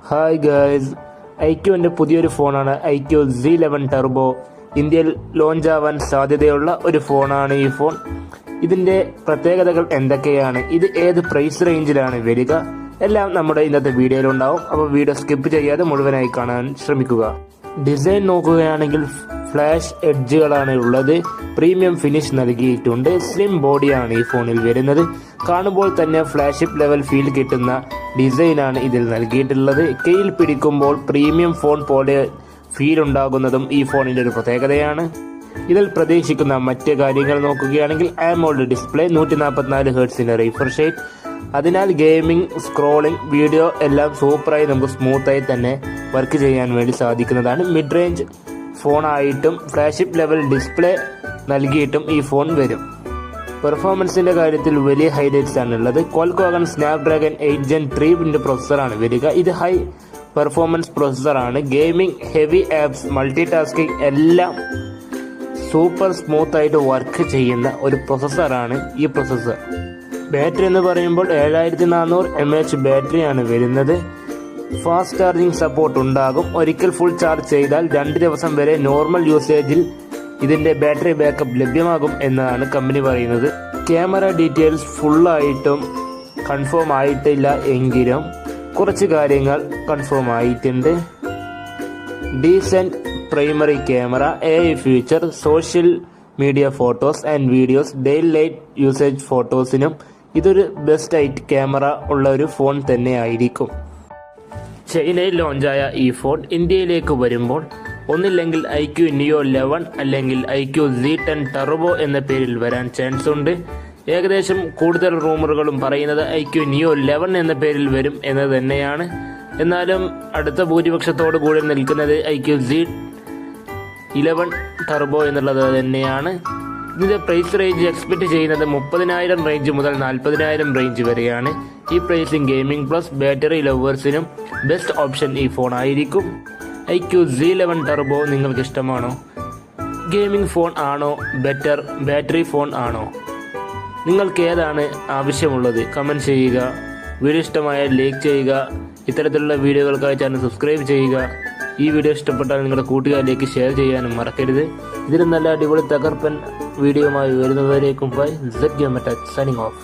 Hi guys, ഐക്യുവിൻ്റെ പുതിയൊരു ഫോണാണ് IQ Z11 turbo. ഇന്ത്യയിൽ ലോഞ്ച് ആവാൻ സാധ്യതയുള്ള ഒരു ഫോണാണ് ഈ ഫോൺ. ഇതിൻ്റെ പ്രത്യേകതകൾ എന്തൊക്കെയാണ്, ഇത് ഏത് പ്രൈസ് റേഞ്ചിലാണ് വരിക, എല്ലാം നമ്മുടെ ഇന്നത്തെ വീഡിയോയിലുണ്ടാവും. അപ്പോൾ വീഡിയോ സ്കിപ്പ് ചെയ്യാതെ മുഴുവനായി കാണാൻ ശ്രമിക്കുക. ഡിസൈൻ നോക്കുകയാണെങ്കിൽ ഫ്ലാഷ് എഡ്ജുകളാണ് ഉള്ളത്. പ്രീമിയം ഫിനിഷ് നൽകിയിട്ടുണ്ട്. സ്ലിം ബോഡിയാണ് ഈ ഫോണിൽ വരുന്നത്. കാണുമ്പോൾ തന്നെ ഫ്ലാഗ്ഷിപ്പ് ലെവൽ ഫീൽ കിട്ടുന്ന ഡിസൈനാണ് ഇതിൽ നൽകിയിട്ടുള്ളത്. കയ്യിൽ പിടിക്കുമ്പോൾ പ്രീമിയം ഫോൺ പോലെ ഫീൽ ഉണ്ടാകുന്നതും ഈ ഫോണിൻ്റെ ഒരു പ്രത്യേകതയാണ്. ഇതിൽ പ്രതീക്ഷിക്കുന്ന മറ്റ് കാര്യങ്ങൾ നോക്കുകയാണെങ്കിൽ AMOLED ഡിസ്പ്ലേ, 144 ഹെർട്സിൻ്റെ റിഫ്രഷ് റേറ്റ്. അതിനാൽ ഗെയിമിംഗ്, സ്ക്രോളിംഗ്, വീഡിയോ എല്ലാം സൂപ്പറായി നമുക്ക് സ്മൂത്തായി തന്നെ വർക്ക് ചെയ്യാൻ വേണ്ടി സാധിക്കുന്നതാണ്. മിഡ് റേഞ്ച് ഫോണായിട്ടും ഫ്ലാഗ്ഷിപ്പ് ലെവൽ ഡിസ്പ്ലേ നൽകിയിട്ടും ഈ ഫോൺ വരും. പെർഫോമൻസിൻ്റെ കാര്യത്തിൽ വലിയ ഹൈലൈറ്റ്സ് ആണുള്ളത്. Qualcomm Snapdragon 8 Gen 3 പ്രോസസ്സറാണ് വരിക. ഇത് ഹൈ പെർഫോമൻസ് പ്രോസസ്സറാണ്. Gaming, heavy apps, multitasking എല്ലാം സൂപ്പർ സ്മൂത്തായിട്ട് വർക്ക് ചെയ്യുന്ന ഒരു പ്രോസസ്സറാണ് ഈ പ്രോസസ്സർ. ബാറ്ററി എന്ന് പറയുമ്പോൾ 7400 mAh ബാറ്ററിയാണ് വരുന്നത്. ഫാസ്റ്റ് ചാർജിങ് സപ്പോർട്ട് ഉണ്ടാകും. ഒരിക്കൽ ഫുൾ ചാർജ് ചെയ്താൽ 2 ദിവസം വരെ നോർമൽ യൂസേജിൽ ഇതിൻ്റെ ബാറ്ററി ബാക്കപ്പ് ലഭ്യമാകും എന്നാണ് കമ്പനി പറയുന്നത്. ക്യാമറ ഡീറ്റെയിൽസ് ഫുള്ളായിട്ടും കൺഫേം ആയിട്ടില്ല എങ്കിലും കുറച്ച് കാര്യങ്ങൾ കൺഫേം ആയിട്ടുണ്ട്. Decent primary camera, AI feature, social media photos and videos, daily light usage ഫോട്ടോസിനും ഇതൊരു ബെസ്റ്റ് ആയിട്ട് ക്യാമറ ഉള്ള ഒരു ഫോൺ തന്നെ ആയിരിക്കും. ചൈനയിൽ ലോഞ്ചായ ഈ ഫോൺ ഇന്ത്യയിലേക്ക് വരുമ്പോൾ ഒന്നില്ലെങ്കിൽ ഐക്യു നിയോ 11 അല്ലെങ്കിൽ ഐക്യു Z10 ടർബോ എന്ന പേരിൽ വരാൻ ചാൻസ് ഉണ്ട്. ഏകദേശം കൂടുതൽ റൂമറുകളും പറയുന്നത് ഐക്യു നിയോ 11 എന്ന പേരിൽ വരും എന്നത് തന്നെയാണ്. എന്നാലും അടുത്ത ഭൂരിപക്ഷത്തോടു കൂടി നിൽക്കുന്നത് ഐക്യു Z11 ടർബോ എന്നുള്ളത് തന്നെയാണ്. ഇതിൻ്റെ പ്രൈസ് റേഞ്ച് എക്സ്പെക്ട് ചെയ്യുന്നത് 30,000 റേഞ്ച് മുതൽ 40,000 റേഞ്ച് വരെയാണ്. ഈ പ്രൈസിങ് ഗെയിമിംഗ് പ്ലസ് ബാറ്ററി ലവേഴ്സിനും ബെസ്റ്റ് ഓപ്ഷൻ ഈ ഫോൺ ആയിരിക്കും. ഐക്യു Z11 ടർബോ നിങ്ങൾക്ക് ഇഷ്ടമാണോ? ഗെയിമിംഗ് ഫോൺ ആണോ ബെറ്റർ, ബാറ്ററി ഫോൺ ആണോ? നിങ്ങൾക്ക് ഏതാണ് ആവശ്യമുള്ളത്? കമൻറ്റ് ചെയ്യുക. വീഡിയോ ഇഷ്ടമായാൽ ലൈക്ക് ചെയ്യുക. ഇത്തരത്തിലുള്ള വീഡിയോകൾക്കായി ചാനൽ സബ്സ്ക്രൈബ് ചെയ്യുക. ഈ വീഡിയോ ഇഷ്ടപ്പെട്ടാൽ നിങ്ങളുടെ കൂട്ടുകാരിലേക്ക് ഷെയർ ചെയ്യാനും മറക്കരുത്. ഇതിലും നല്ല അടിപൊളി തകർപ്പൻ വീഡിയോയുമായി വരുന്നവരേക്കും bye. Z Gamer Tech signing of.